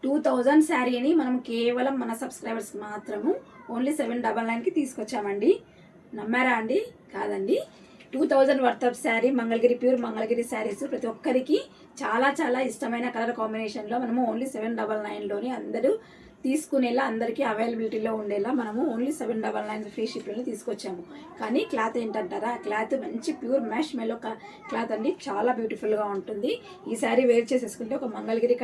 2000 శారీని మనం కేవలం మన సబ్స్క్రైబర్స్ మాత్రము ఓన్లీ 799కి తీసుకొచ్చామండి. నమ్మారా అండి? కాదండి. 2000 worth of sari Mangalagiri pure Mangalagiri saris ప్రతి ఒక్కరికి చాలా చాలా ఇష్టమైన కలర్ కాంబినేషన్లో మనము ఓన్లీ 799లోనే అందరూ తీసుకునేలా అందరికీ అవైలబిలిటీలో ఉండేలా మనము ఓన్లీ 799 ఫ్రీ షిప్లో తీసుకొచ్చాము. కానీ క్లాత్ ఏంటంటారా, క్లాత్ మంచి ప్యూర్ మ్యాష్ మెలో క్లాత్ అండి, చాలా బ్యూటిఫుల్గా ఉంటుంది. ఈ శారీ వేర్ చేసేసుకుంటే ఒక మంగళగిరి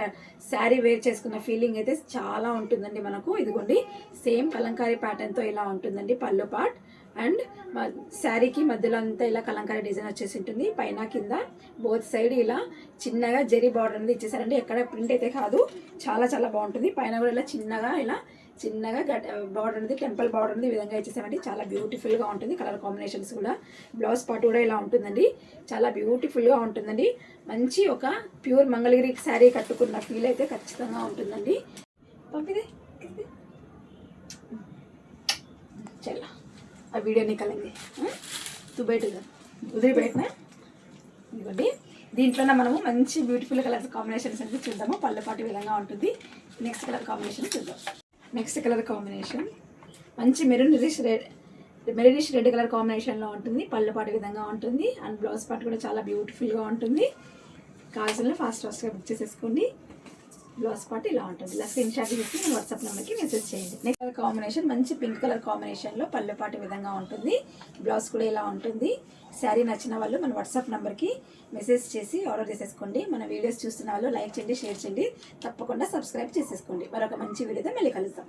శారీ వేర్ చేసుకున్న ఫీలింగ్ అయితే చాలా ఉంటుందండి మనకు. ఇదిగోండి సేమ్ కలంకారీ ప్యాటర్న్తో ఇలా ఉంటుందండి పళ్ళు పార్ట్. అండ్ శారీకి మధ్యలో అంతా ఇలా కలంకారీ డిజైన్ వచ్చేసి ఉంటుంది. పైన కింద బోత్ సైడ్ ఇలా చిన్నగా జరీ బార్డర్ అనేది ఇచ్చేసారండి. ఎక్కడ ప్రింట్ అయితే కాదు, చాలా చాలా బాగుంటుంది. పైన కూడా ఇలా చిన్నగా బార్డర్ అనేది టెంపుల్ బార్డర్ అనేది ఈ విధంగా ఇచ్చేసామండి. చాలా బ్యూటిఫుల్గా ఉంటుంది. కలర్ కాంబినేషన్స్ కూడా బ్లౌజ్ పార్ట్ కూడా ఇలా ఉంటుందండి. చాలా బ్యూటిఫుల్గా ఉంటుందండి. మంచి ఒక ప్యూర్ మంగళగిరి శారీ కట్టుకున్న ఫీల్ అయితే ఖచ్చితంగా ఉంటుందండి. పంపిదే చల్లా ఆ వీడియో నికలండి తు బయటగా ఉదిరి బయటనా. ఇదిగోండి దీంట్లోనే మనము మంచి బ్యూటిఫుల్ కలర్ కాంబినేషన్స్ అనేది చూద్దాము. పళ్ళపాటి విధంగా ఉంటుంది. నెక్స్ట్ కలర్ కాంబినేషన్ చూద్దాం. నెక్స్ట్ కలర్ కాంబినేషన్ మంచి మెరూనిష్ రెడ్ కలర్ కాంబినేషన్లో ఉంటుంది. పళ్ళపాటి విధంగా ఉంటుంది. అండ్ బ్లౌజ్ పార్ట్ కూడా చాలా బ్యూటిఫుల్గా ఉంటుంది. కావాల్సిన ఫాస్ట్గా బుక్ చేసేసుకోండి. బ్లౌజ్ పార్ట్ ఇలా ఉంటుంది. ఇలా స్క్రీన్ షాట్ తీసి మీ వాట్సాప్ నెంబర్కి మెసేజ్ చేయండి. నెక్స్ట్ కలర్ కాంబినేషన్ మంచి పింక్ కలర్ కాంబినేషన్లో పళ్ళు పాటు విధంగా ఉంటుంది. బ్లౌజ్ కూడా ఇలా ఉంటుంది. శారీ నచ్చిన వాళ్ళు మన వాట్సాప్ నెంబర్కి మెసేజ్ చేసి ఆర్డర్ చేసేసుకోండి. మన వీడియోస్ చూస్తున్న వాళ్ళు లైక్ చేయండి, షేర్ చేయండి, తప్పకుండా సబ్స్క్రైబ్ చేసేసుకోండి. మరొక మంచి వీడియోతో మళ్ళీ కలుద్దాం.